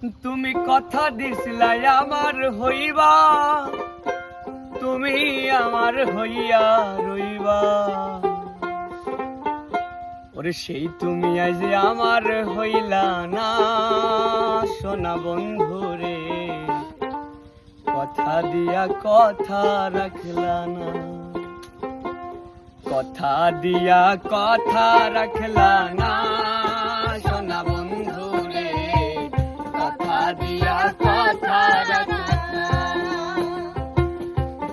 তুমি কথা দিছিলাই আমার হইবা, তুমি আমার হইয়া রইবা। ওরে সেই তুমি আজ আমার হইলা না, সোনা বন্ধু রে কথা দিয়া কথা রাখলা না, কথা দিয়া কথা রাখলা না, সোনা বন্ধু রে কথা দিয়া কথা রাখলা না,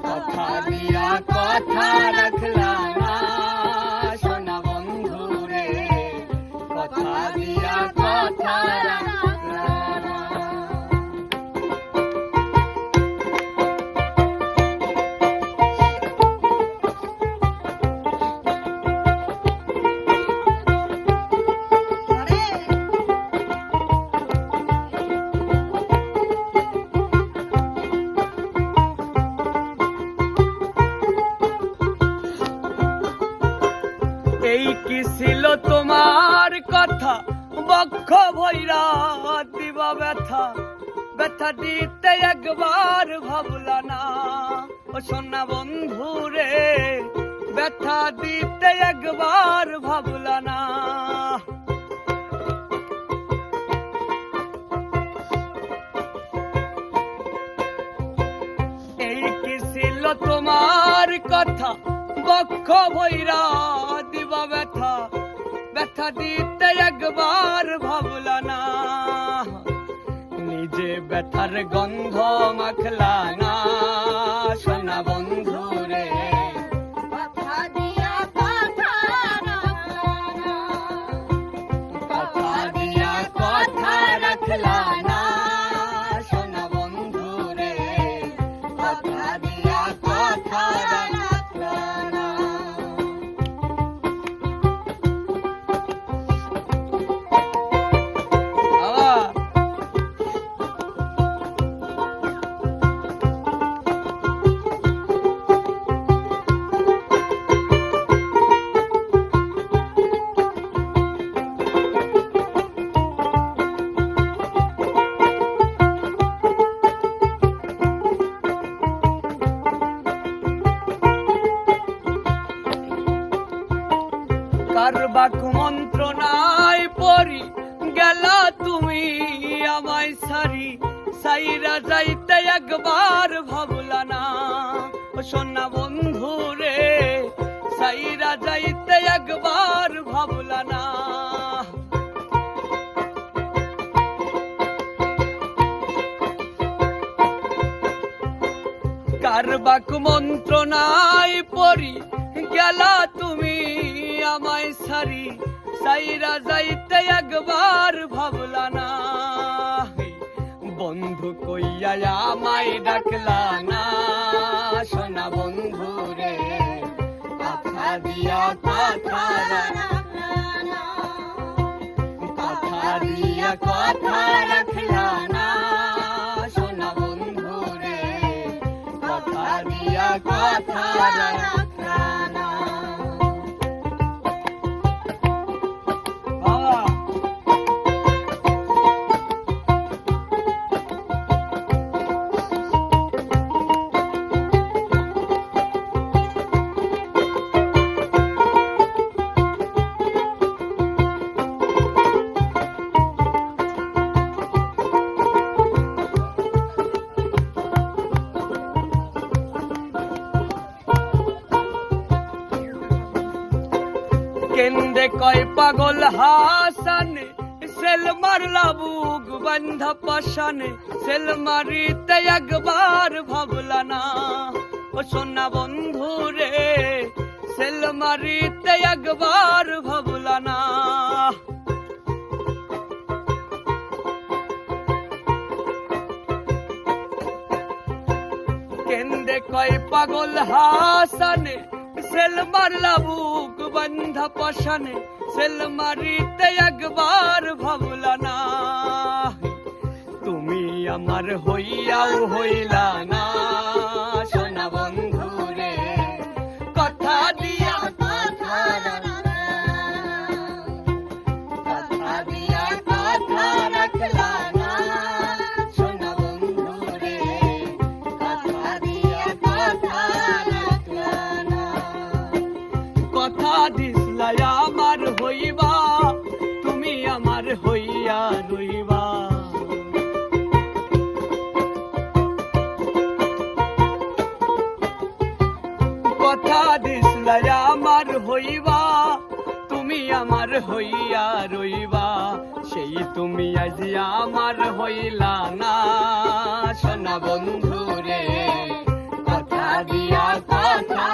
কথা দিয়া কথা রাখলা না, সোনা বন্ধু রে কথা দিয়া কথা রাখলা না। এই কি ছিল তোমার কথা, বক্ষ ভৈরা দিবা ব্যথা, ব্যথা দিতে একবার ভাবলা না, ও সোনা বন্ধু রে ব্যথা দিতে একবার ভাবলা না। এই কি ছিল তোমার কথা, বক্ষ ভৈরা দিবা ব্যথা, ব্যথা দিতে একবার ভাবলা না, নিজে ব্যথার গন্ধ মাখলা না, সোনা বন্ধু রে কথা দিয়া কথা রাখলা না, কথা দিয়া কথা রাখলা না, সোনা বন্ধু রে কথা দিয়া কথা রাখলা না। কারবাক মন্ত্রণায় পড়ি গেলা তুমি আমায় সারি, সাইরা যাইতে একবার ভাবলা না, সোনা বন্ধু রে সাইরা যাইতে একবার ভাবলা না। কারবাক মন্ত্রণায় পড়ি গেলা তুমি আমায় সারি, সাইরা যাইতে একবার ভাবলা না, বন্ধু কইয়া আমায় ডাকলা না, সোনা বন্ধু রে কথা দিয়া কথা রাখলা না, কথা দিয়া কথা রাখলা না, সোনা বন্ধু রে কথা দিয়া কথা রাখলা না। কেন্দে কয় পাগল হাসানে, সেল মারলা বুক বান্ধা পাশানে, সেল মারিতে একবার ভাবলা না, ও সোনা বন্ধু রে সেল মারিতে একবার ভাবলা না। কেন্দে কয় পাগল হাসানে, সেল মারলা বুক বান্ধা পাশানে, সেল মারিতে একবার ভাবলা না, তুমি আমার হইয়াও হইলা না, সোনা বন্ধু রে কথা দিয়া কথা রাখলা না, কথা দিয়া কথা রাখলা না। হইয়া রইবা, সেই তুমি আজ আমার হইলা না। সোনা বন্ধু রে কথা দিয়া কথা